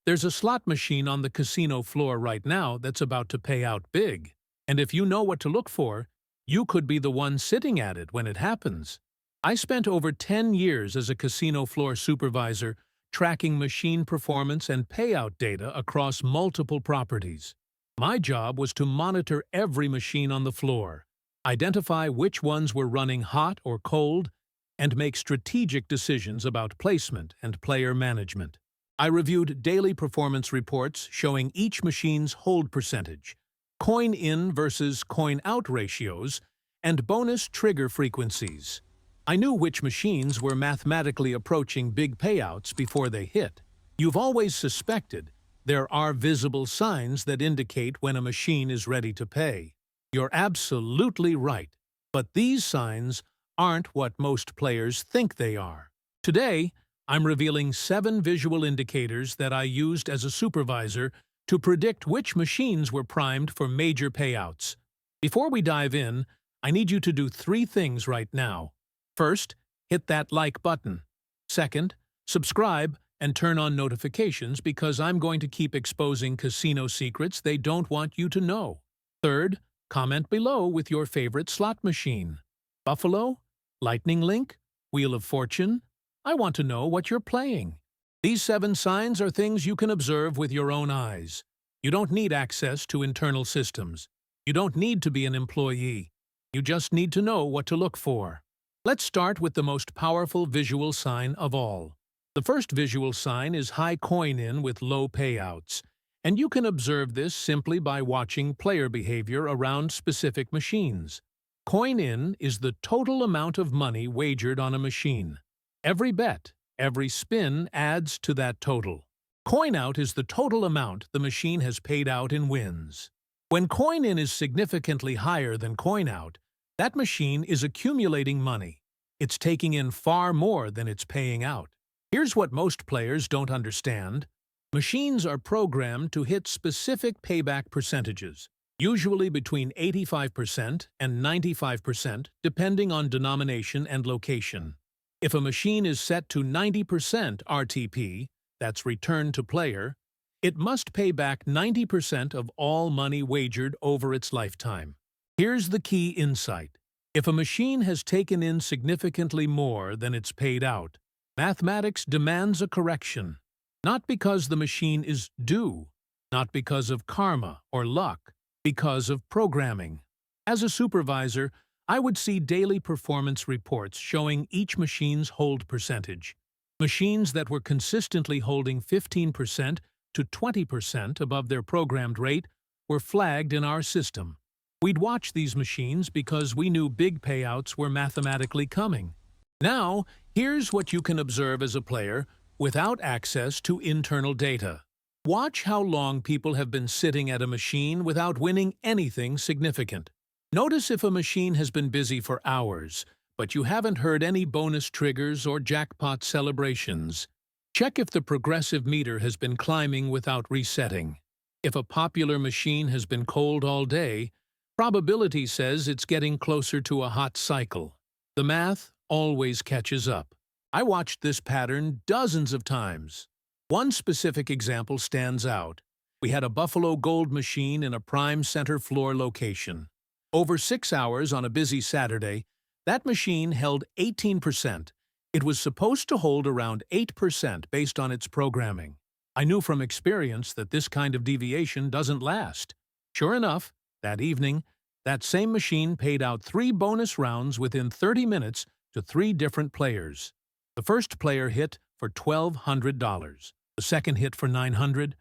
There's a slot machine on the casino floor right now that's about to pay out big. And if you know what to look for, you could be the one sitting at it when it happens. I spent over 10 years as a casino floor supervisor tracking machine performance and payout data across multiple properties. My job was to monitor every machine on the floor, identify which ones were running hot or cold, and make strategic decisions about placement and player management. I reviewed daily performance reports showing each machine's hold percentage, coin-in versus coin-out ratios, and bonus trigger frequencies. I knew which machines were mathematically approaching big payouts before they hit. You've always suspected there are visible signs that indicate when a machine is ready to pay. You're absolutely right, but these signs aren't what most players think they are. Today, I'm revealing 7 visual indicators that I used as a supervisor to predict which machines were primed for major payouts. Before we dive in, I need you to do 3 things right now. First, hit that like button. Second, subscribe and turn on notifications because I'm going to keep exposing casino secrets they don't want you to know. Third, comment below with your favorite slot machine. Buffalo? Lightning Link? Wheel of Fortune? I want to know what you're playing. These 7 signs are things you can observe with your own eyes. You don't need access to internal systems. You don't need to be an employee. You just need to know what to look for. Let's start with the most powerful visual sign of all. The first visual sign is high coin-in with low payouts, and you can observe this simply by watching player behavior around specific machines. Coin-in is the total amount of money wagered on a machine. Every bet, every spin adds to that total. Coin-out is the total amount the machine has paid out in wins. When coin-in is significantly higher than coin-out, that machine is accumulating money. It's taking in far more than it's paying out. Here's what most players don't understand. Machines are programmed to hit specific payback percentages, usually between 85% and 95% depending on denomination and location. If a machine is set to 90% RTP, that's return to player, it must pay back 90% of all money wagered over its lifetime. Here's the key insight. If a machine has taken in significantly more than it's paid out, mathematics demands a correction. Not because the machine is due, not because of karma or luck, because of programming. As a supervisor, I would see daily performance reports showing each machine's hold percentage. Machines that were consistently holding 15% to 20% above their programmed rate were flagged in our system. We'd watch these machines because we knew big payouts were mathematically coming. Now, here's what you can observe as a player without access to internal data. Watch how long people have been sitting at a machine without winning anything significant. Notice if a machine has been busy for hours, but you haven't heard any bonus triggers or jackpot celebrations. Check if the progressive meter has been climbing without resetting. If a popular machine has been cold all day, probability says it's getting closer to a hot cycle. The math always catches up. I watched this pattern dozens of times. One specific example stands out. We had a Buffalo Gold machine in a prime center floor location. Over 6 hours on a busy Saturday, that machine held 18%. It was supposed to hold around 8% based on its programming. I knew from experience that this kind of deviation doesn't last. Sure enough, that evening, that same machine paid out 3 bonus rounds within 30 minutes to 3 different players. The first player hit for $1,200, the second hit for $900,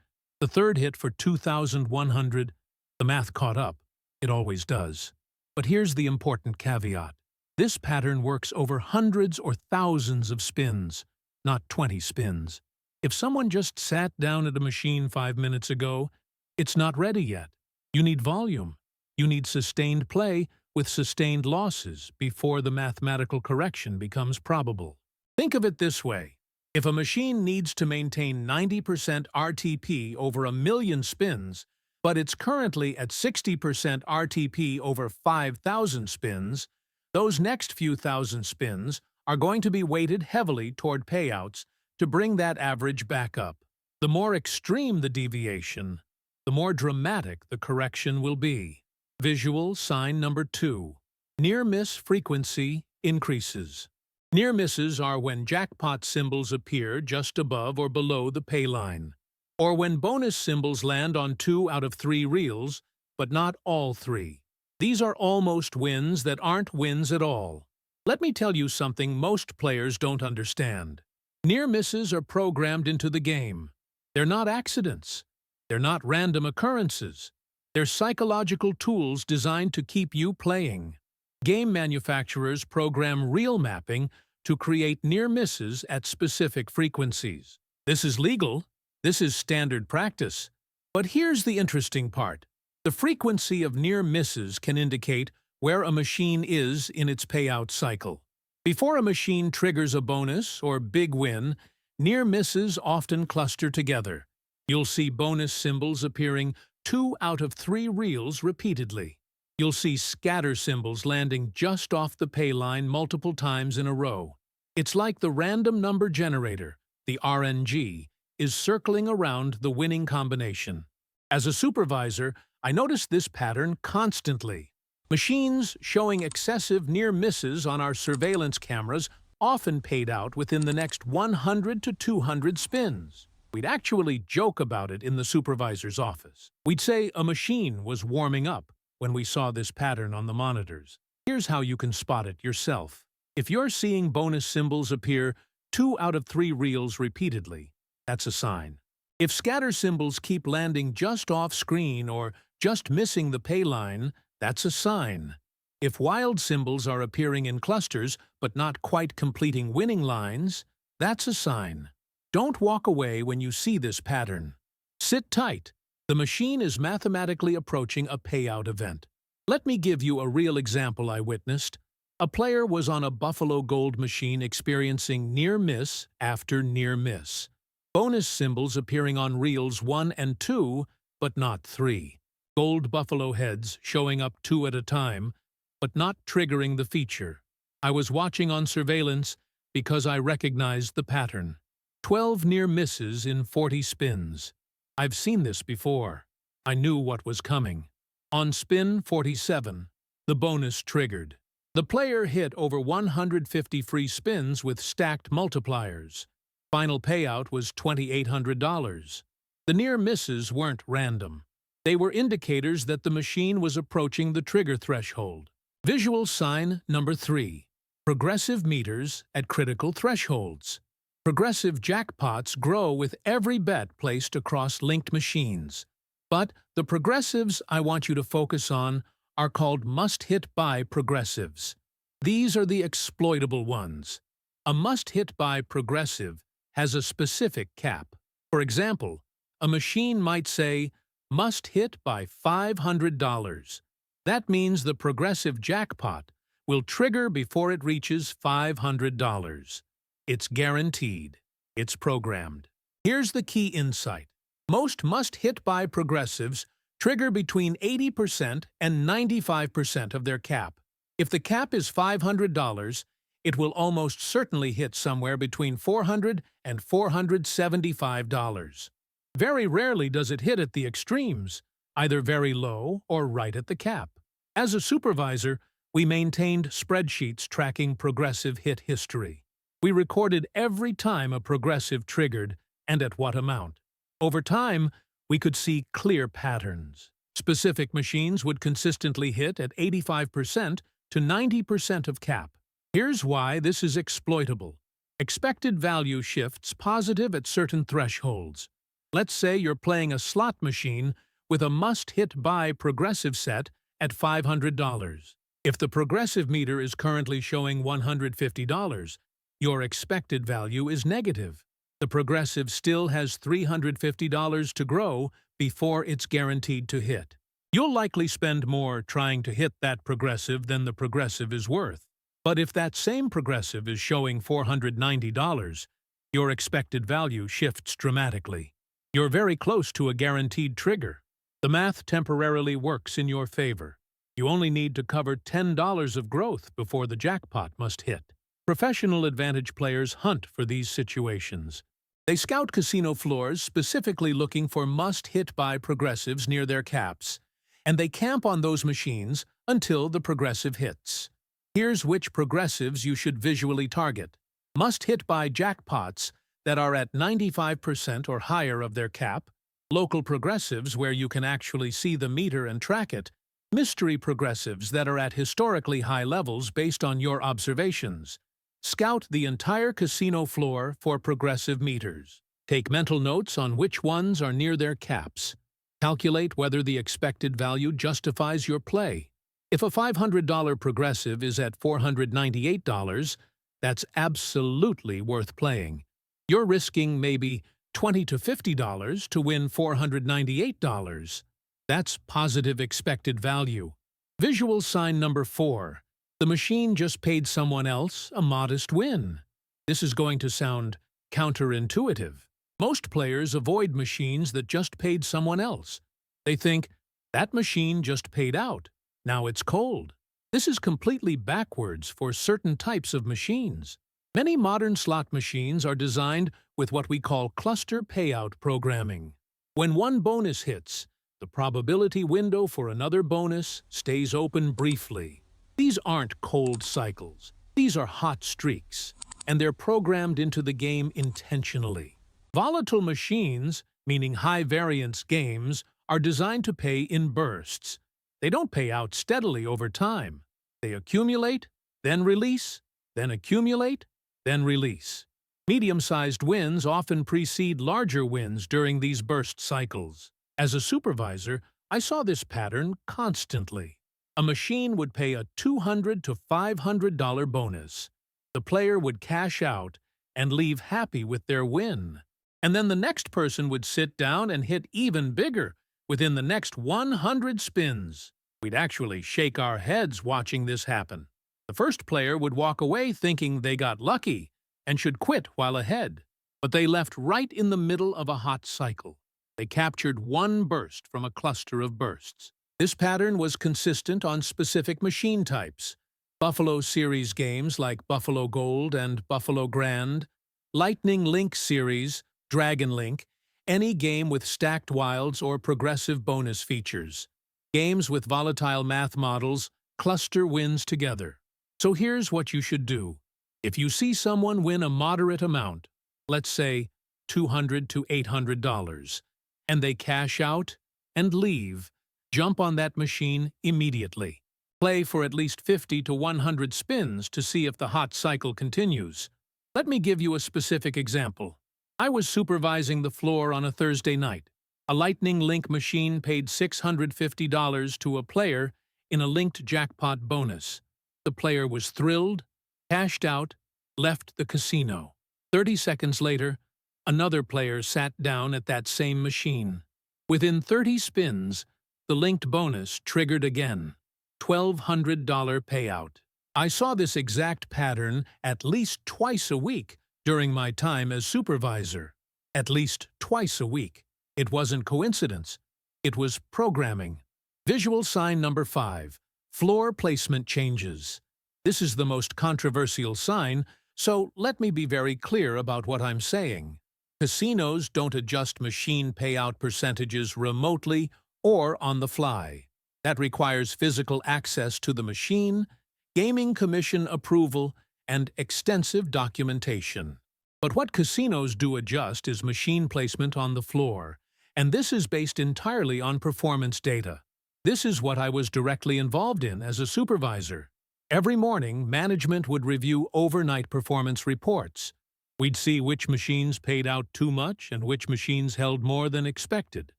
the third hit for $2,100. The math caught up. It always does. But here's the important caveat. This pattern works over hundreds or thousands of spins, not 20 spins. If someone just sat down at a machine 5 minutes ago, it's not ready yet. You need volume. You need sustained play with sustained losses before the mathematical correction becomes probable. Think of it this way. If a machine needs to maintain 90% RTP over 1,000,000 spins, but it's currently at 60% RTP over 5,000 spins, those next few thousand spins are going to be weighted heavily toward payouts to bring that average back up. The more extreme the deviation, the more dramatic the correction will be. Visual sign number 2. Near-miss frequency increases. Near misses are when jackpot symbols appear just above or below the pay line, or when bonus symbols land on 2 out of 3 reels, but not all 3. These are almost wins that aren't wins at all. Let me tell you something most players don't understand. Near misses are programmed into the game. They're not accidents. They're not random occurrences. They're psychological tools designed to keep you playing. Game manufacturers program reel mapping to create near misses at specific frequencies. This is legal. This is standard practice. But here's the interesting part. The frequency of near misses can indicate where a machine is in its payout cycle. Before a machine triggers a bonus or big win, near misses often cluster together. You'll see bonus symbols appearing 2 out of 3 reels repeatedly. You'll see scatter symbols landing just off the pay line multiple times in a row. It's like the random number generator, the RNG, is circling around the winning combination. As a supervisor, I noticed this pattern constantly. Machines showing excessive near misses on our surveillance cameras often paid out within the next 100 to 200 spins. We'd actually joke about it in the supervisor's office. We'd say a machine was warming up when we saw this pattern on the monitors. Here's how you can spot it yourself. If you're seeing bonus symbols appear 2 out of 3 reels repeatedly, that's a sign. If scatter symbols keep landing just off screen or just missing the pay line, that's a sign. If wild symbols are appearing in clusters but not quite completing winning lines, that's a sign. Don't walk away when you see this pattern. Sit tight. The machine is mathematically approaching a payout event. Let me give you a real example I witnessed. A player was on a Buffalo Gold machine experiencing near miss after near miss. Bonus symbols appearing on reels 1 and 2, but not 3. Gold Buffalo heads showing up 2 at a time, but not triggering the feature. I was watching on surveillance because I recognized the pattern. 12 near misses in 40 spins. I've seen this before. I knew what was coming. On spin 47, the bonus triggered. The player hit over 150 free spins with stacked multipliers. Final payout was $2,800. The near misses weren't random. They were indicators that the machine was approaching the trigger threshold. Visual sign number 3. Progressive meters at critical thresholds. Progressive jackpots grow with every bet placed across linked machines. But the progressives I want you to focus on are called must-hit-by progressives. These are the exploitable ones. A must-hit-by progressive has a specific cap. For example, a machine might say, must hit by $500. That means the progressive jackpot will trigger before it reaches $500. It's guaranteed. It's programmed. Here's the key insight. Most must-hit-by progressives trigger between 80% and 95% of their cap. If the cap is $500, it will almost certainly hit somewhere between $400 and $475. Very rarely does it hit at the extremes, either very low or right at the cap. As a supervisor, we maintained spreadsheets tracking progressive hit history. We recorded every time a progressive triggered and at what amount. Over time, we could see clear patterns. Specific machines would consistently hit at 85% to 90% of cap. Here's why this is exploitable. Expected value shifts positive at certain thresholds. Let's say you're playing a slot machine with a must-hit-by progressive set at $500. If the progressive meter is currently showing $150, your expected value is negative. The progressive still has $350 to grow before it's guaranteed to hit. You'll likely spend more trying to hit that progressive than the progressive is worth. But if that same progressive is showing $490, your expected value shifts dramatically. You're very close to a guaranteed trigger. The math temporarily works in your favor. You only need to cover $10 of growth before the jackpot must hit. Professional advantage players hunt for these situations. They scout casino floors specifically looking for must-hit-by progressives near their caps, and they camp on those machines until the progressive hits. Here's which progressives you should visually target. Must-hit-by jackpots that are at 95% or higher of their cap, local progressives where you can actually see the meter and track it, mystery progressives that are at historically high levels based on your observations. Scout the entire casino floor for progressive meters. Take mental notes on which ones are near their caps. Calculate whether the expected value justifies your play. If a $500 progressive is at $498, that's absolutely worth playing. You're risking maybe $20 to $50 to win $498. That's positive expected value. Visual sign number 4. The machine just paid someone else a modest win. This is going to sound counterintuitive. Most players avoid machines that just paid someone else. They think, that machine just paid out. Now it's cold. This is completely backwards for certain types of machines. Many modern slot machines are designed with what we call cluster payout programming. When one bonus hits, the probability window for another bonus stays open briefly. These aren't cold cycles. These are hot streaks, and they're programmed into the game intentionally. Volatile machines, meaning high-variance games, are designed to pay in bursts. They don't pay out steadily over time. They accumulate, then release, then accumulate, then release. Medium-sized wins often precede larger wins during these burst cycles. As a supervisor, I saw this pattern constantly. A machine would pay a $200 to $500 bonus. The player would cash out and leave happy with their win. And then the next person would sit down and hit even bigger within the next 100 spins. We'd actually shake our heads watching this happen. The first player would walk away thinking they got lucky and should quit while ahead. But they left right in the middle of a hot cycle. They captured one burst from a cluster of bursts. This pattern was consistent on specific machine types. Buffalo Series games like Buffalo Gold and Buffalo Grand, Lightning Link Series, Dragon Link, any game with stacked wilds or progressive bonus features. Games with volatile math models cluster wins together. So here's what you should do. If you see someone win a moderate amount, let's say $200 to $800, and they cash out and leave, jump on that machine immediately. Play for at least 50 to 100 spins to see if the hot cycle continues. Let me give you a specific example. I was supervising the floor on a Thursday night. A Lightning Link machine paid $650 to a player in a linked jackpot bonus. The player was thrilled, cashed out, left the casino. 30 seconds later, another player sat down at that same machine. Within 30 spins, the linked bonus triggered again. $1,200 payout. I saw this exact pattern at least twice a week during my time as supervisor. At least twice a week. It wasn't coincidence. It was programming. Visual sign number 5. Floor placement changes. This is the most controversial sign, so let me be very clear about what I'm saying. Casinos don't adjust machine payout percentages remotely or on the fly. That requires physical access to the machine, gaming commission approval, and extensive documentation. But what casinos do adjust is machine placement on the floor, and this is based entirely on performance data. This is what I was directly involved in as a supervisor. Every morning, management would review overnight performance reports. We'd see which machines paid out too much and which machines held more than expected.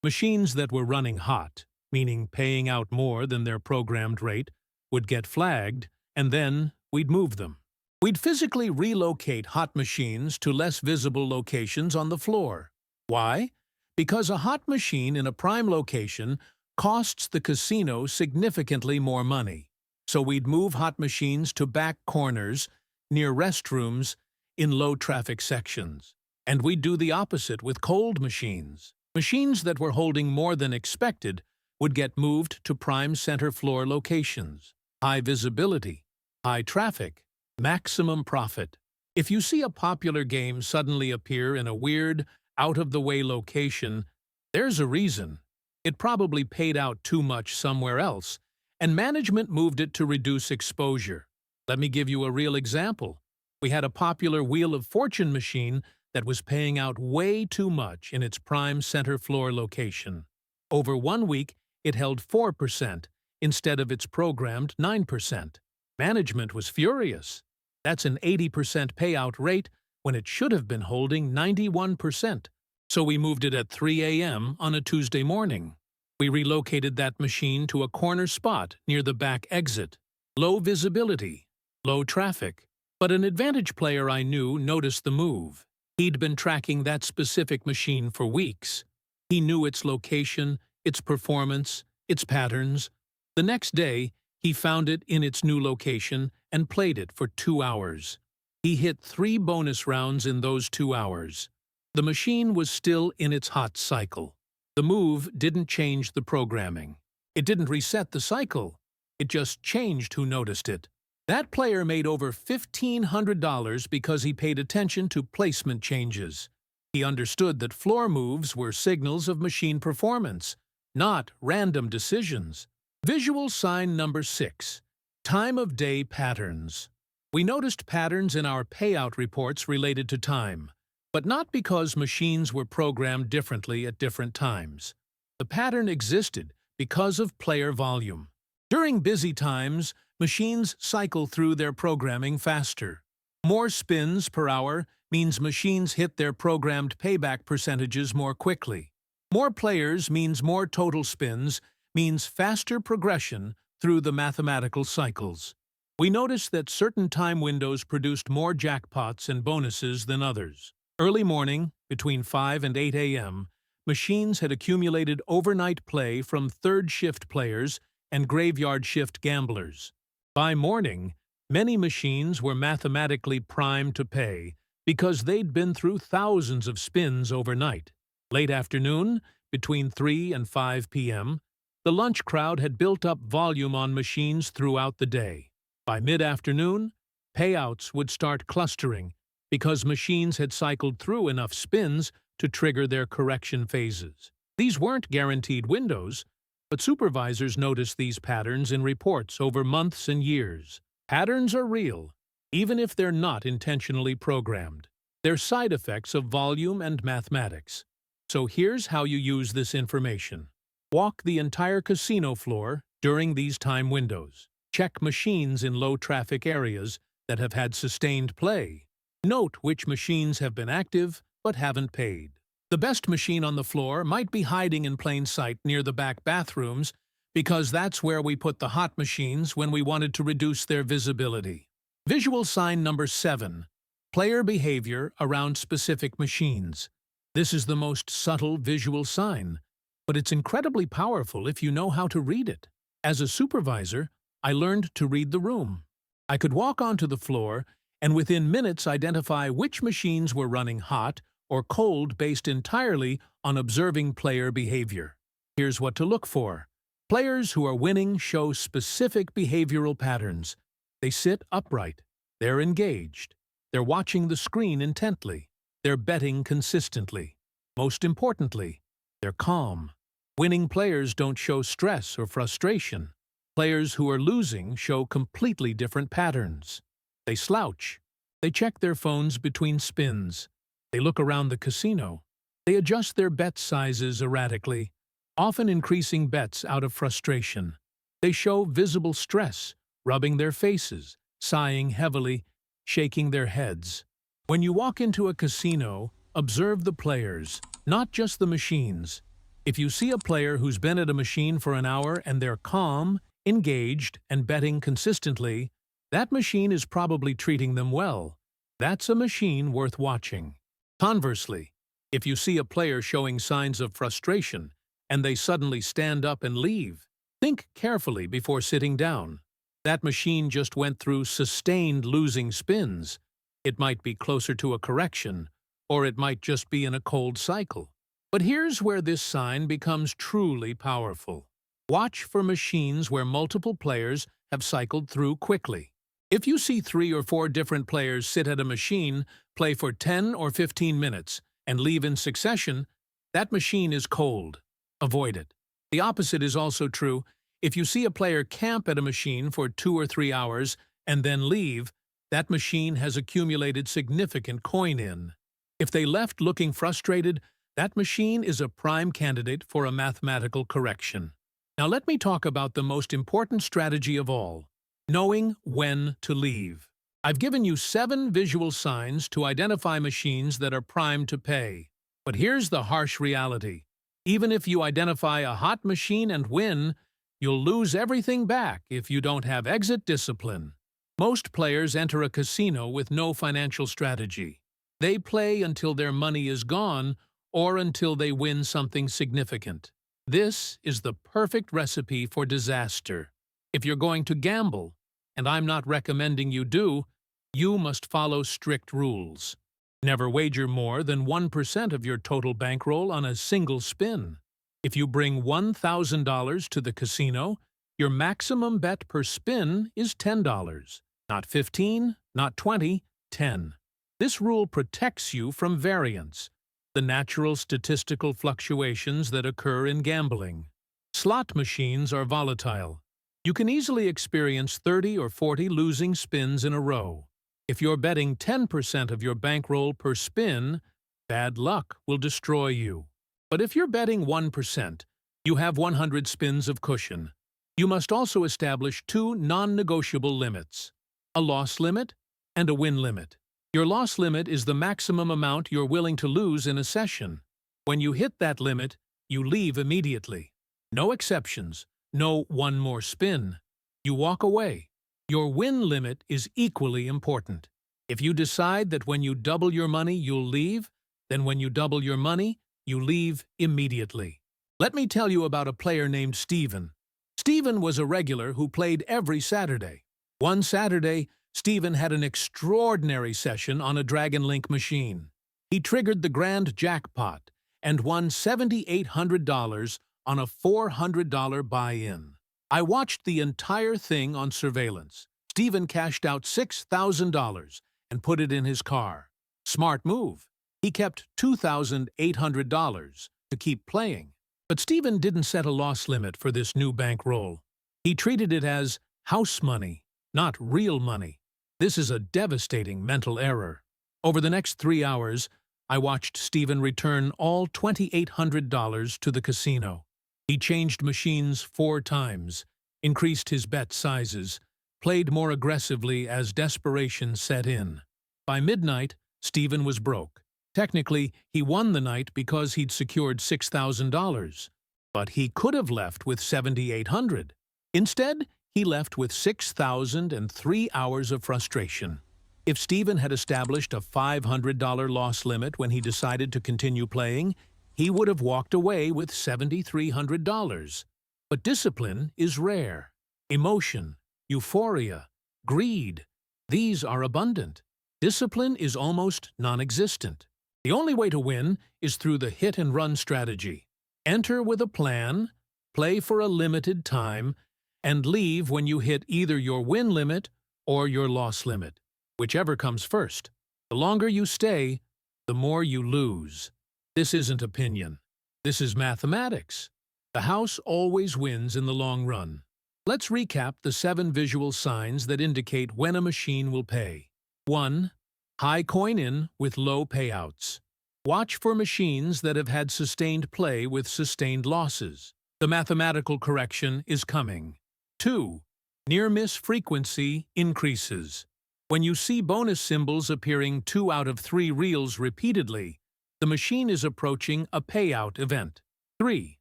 Machines that were running hot, meaning paying out more than their programmed rate, would get flagged, and then we'd move them. We'd physically relocate hot machines to less visible locations on the floor. Why? Because a hot machine in a prime location costs the casino significantly more money. So we'd move hot machines to back corners, near restrooms, in low-traffic sections. And we'd do the opposite with cold machines. Machines that were holding more than expected would get moved to prime center floor locations. High visibility, high traffic, maximum profit. If you see a popular game suddenly appear in a weird, out-of-the-way location, there's a reason. It probably paid out too much somewhere else, and management moved it to reduce exposure. Let me give you a real example. We had a popular Wheel of Fortune machine that was paying out way too much in its prime center floor location. Over 1 week, it held 4% instead of its programmed 9%. Management was furious. That's an 80% payout rate when it should have been holding 91%. So we moved it at 3 a.m. on a Tuesday morning. We relocated that machine to a corner spot near the back exit. Low visibility, low traffic. But an Advantage player I knew noticed the move. He'd been tracking that specific machine for weeks. He knew its location, its performance, its patterns. The next day, he found it in its new location and played it for 2 hours. He hit 3 bonus rounds in those 2 hours. The machine was still in its hot cycle. The move didn't change the programming. It didn't reset the cycle. It just changed who noticed it. That player made over $1,500 because he paid attention to placement changes. He understood that floor moves were signals of machine performance, not random decisions. Visual sign number 6. Time of day patterns. We noticed patterns in our payout reports related to time, but not because machines were programmed differently at different times. The pattern existed because of player volume. During busy times, machines cycle through their programming faster. More spins per hour means machines hit their programmed payback percentages more quickly. More players means more total spins, means faster progression through the mathematical cycles. We noticed that certain time windows produced more jackpots and bonuses than others. Early morning, between 5 and 8 a.m., machines had accumulated overnight play from third shift players and graveyard shift gamblers. By morning, many machines were mathematically primed to pay because they'd been through thousands of spins overnight. Late afternoon, between 3 and 5 p.m., the lunch crowd had built up volume on machines throughout the day. By mid-afternoon, payouts would start clustering because machines had cycled through enough spins to trigger their correction phases. These weren't guaranteed windows, but supervisors noticed these patterns in reports over months and years. Patterns are real, even if they're not intentionally programmed. They're side effects of volume and mathematics. So here's how you use this information. Walk the entire casino floor during these time windows. Check machines in low-traffic areas that have had sustained play. Note which machines have been active but haven't paid. The best machine on the floor might be hiding in plain sight near the back bathrooms because that's where we put the hot machines when we wanted to reduce their visibility. Visual sign number 7. Player behavior around specific machines. This is the most subtle visual sign, but it's incredibly powerful if you know how to read it. As a supervisor, I learned to read the room. I could walk onto the floor and within minutes identify which machines were running hot or cold based entirely on observing player behavior. Here's what to look for. Players who are winning show specific behavioral patterns. They sit upright. They're engaged. They're watching the screen intently. They're betting consistently. Most importantly, they're calm. Winning players don't show stress or frustration. Players who are losing show completely different patterns. They slouch. They check their phones between spins. They look around the casino. They adjust their bet sizes erratically, often increasing bets out of frustration. They show visible stress, rubbing their faces, sighing heavily, shaking their heads. When you walk into a casino, observe the players, not just the machines. If you see a player who's been at a machine for an hour and they're calm, engaged, and betting consistently, that machine is probably treating them well. That's a machine worth watching. Conversely, if you see a player showing signs of frustration and they suddenly stand up and leave, think carefully before sitting down. That machine just went through sustained losing spins. It might be closer to a correction, or it might just be in a cold cycle. But here's where this sign becomes truly powerful. Watch for machines where multiple players have cycled through quickly. If you see 3 or 4 different players sit at a machine, play for 10 or 15 minutes, and leave in succession, that machine is cold. Avoid it. The opposite is also true. If you see a player camp at a machine for 2 or 3 hours and then leave, that machine has accumulated significant coin in. If they left looking frustrated, that machine is a prime candidate for a mathematical correction. Now let me talk about the most important strategy of all: knowing when to leave. I've given you 7 visual signs to identify machines that are primed to pay. But here's the harsh reality. Even if you identify a hot machine and win, you'll lose everything back if you don't have exit discipline. Most players enter a casino with no financial strategy. They play until their money is gone or until they win something significant. This is the perfect recipe for disaster. If you're going to gamble, and I'm not recommending you do, you must follow strict rules. Never wager more than 1% of your total bankroll on a single spin. If you bring $1,000 to the casino, your maximum bet per spin is $10. Not 15, not 20, 10. This rule protects you from variance, the natural statistical fluctuations that occur in gambling. Slot machines are volatile. You can easily experience 30 or 40 losing spins in a row. If you're betting 10% of your bankroll per spin, bad luck will destroy you. But if you're betting 1%, you have 100 spins of cushion. You must also establish 2 non-negotiable limits: a loss limit and a win limit. Your loss limit is the maximum amount you're willing to lose in a session. When you hit that limit, you leave immediately. No exceptions, no one more spin. You walk away. Your win limit is equally important. If you decide that when you double your money you'll leave, then when you double your money, you leave immediately. Let me tell you about a player named Steven. Steven was a regular who played every Saturday. One Saturday, Steven had an extraordinary session on a Dragon Link machine. He triggered the grand jackpot and won $7,800 on a $400 buy-in. I watched the entire thing on surveillance. Steven cashed out $6,000 and put it in his car. Smart move. He kept $2,800 to keep playing. But Steven didn't set a loss limit for this new bankroll. He treated it as house money, not real money. This is a devastating mental error. Over the next 3 hours, I watched Steven return all $2,800 to the casino. He changed machines 4 times, increased his bet sizes, played more aggressively as desperation set in. By midnight, Steven was broke. Technically, he won the night because he'd secured $6,000. But he could have left with $7,800. Instead, he left with $6,003 hours of frustration. If Steven had established a $500 loss limit when he decided to continue playing, he would have walked away with $7,300. But discipline is rare. Emotion, euphoria, greed, these are abundant. Discipline is almost non-existent. The only way to win is through the hit-and-run strategy. Enter with a plan, play for a limited time, and leave when you hit either your win limit or your loss limit, whichever comes first. The longer you stay, the more you lose. This isn't opinion. This is mathematics. The house always wins in the long run. Let's recap the 7 visual signs that indicate when a machine will pay. 1. High coin-in with low payouts. Watch for machines that have had sustained play with sustained losses. The mathematical correction is coming. 2. Near-miss frequency increases. When you see bonus symbols appearing 2 out of 3 reels repeatedly, the machine is approaching a payout event. 3.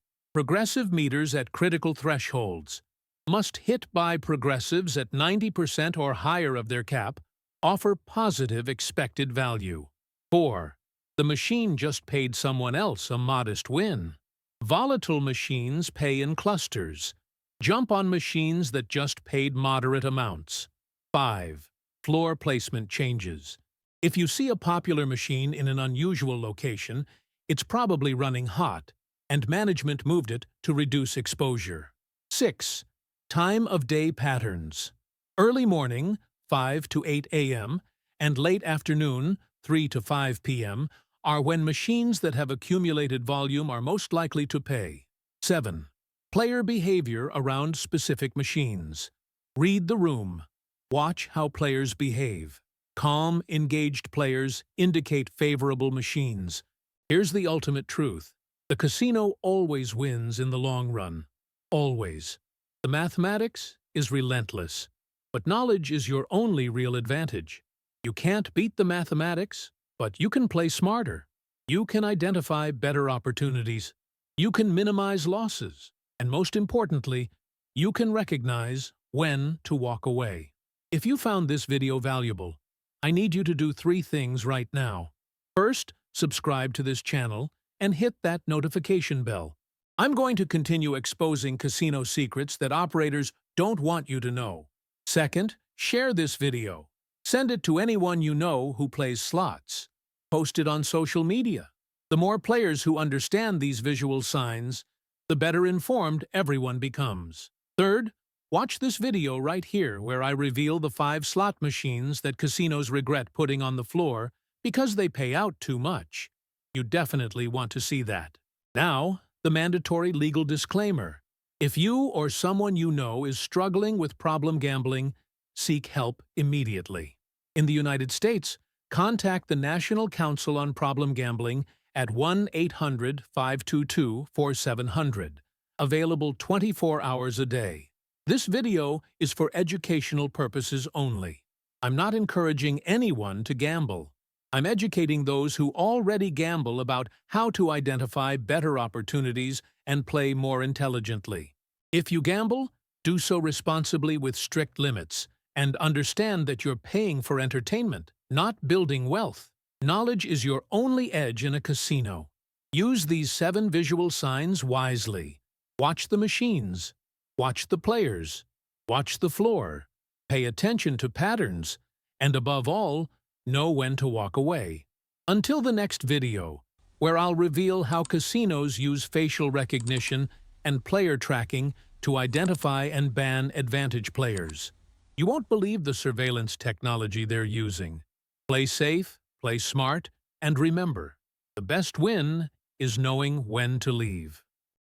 Progressive meters at critical thresholds. Must hit by progressives at 90% or higher of their cap offer positive expected value. 4. The machine just paid someone else a modest win. Volatile machines pay in clusters. Jump on machines that just paid moderate amounts. 5. Floor placement changes. If you see a popular machine in an unusual location, it's probably running hot, and management moved it to reduce exposure. 6. Time of day patterns. Early morning, 5 to 8 a.m., and late afternoon, 3 to 5 p.m., are when machines that have accumulated volume are most likely to pay. 7. Player behavior around specific machines. Read the room. Watch how players behave. Calm, engaged players indicate favorable machines. Here's the ultimate truth. The casino always wins in the long run. Always. The mathematics is relentless. But knowledge is your only real advantage. You can't beat the mathematics, but you can play smarter. You can identify better opportunities. You can minimize losses. And most importantly, you can recognize when to walk away. If you found this video valuable, I need you to do 3 things right now. First, subscribe to this channel and hit that notification bell. I'm going to continue exposing casino secrets that operators don't want you to know. Second, share this video. Send it to anyone you know who plays slots. Post it on social media. The more players who understand these visual signs, the better informed everyone becomes. Third, watch this video right here where I reveal the 5 slot machines that casinos regret putting on the floor because they pay out too much. You definitely want to see that. Now, the mandatory legal disclaimer. If you or someone you know is struggling with problem gambling, seek help immediately. In the United States, contact the National Council on Problem Gambling at 1-800-522-4700, available 24 hours a day. This video is for educational purposes only. I'm not encouraging anyone to gamble. I'm educating those who already gamble about how to identify better opportunities and play more intelligently. If you gamble, do so responsibly with strict limits, and understand that you're paying for entertainment, not building wealth. Knowledge is your only edge in a casino. Use these 7 visual signs wisely. Watch the machines. Watch the players. Watch the floor. Pay attention to patterns. And above all, know when to walk away. Until the next video, where I'll reveal how casinos use facial recognition and player tracking to identify and ban advantage players. You won't believe the surveillance technology they're using. Play safe, play smart, and remember, the best win is knowing when to leave.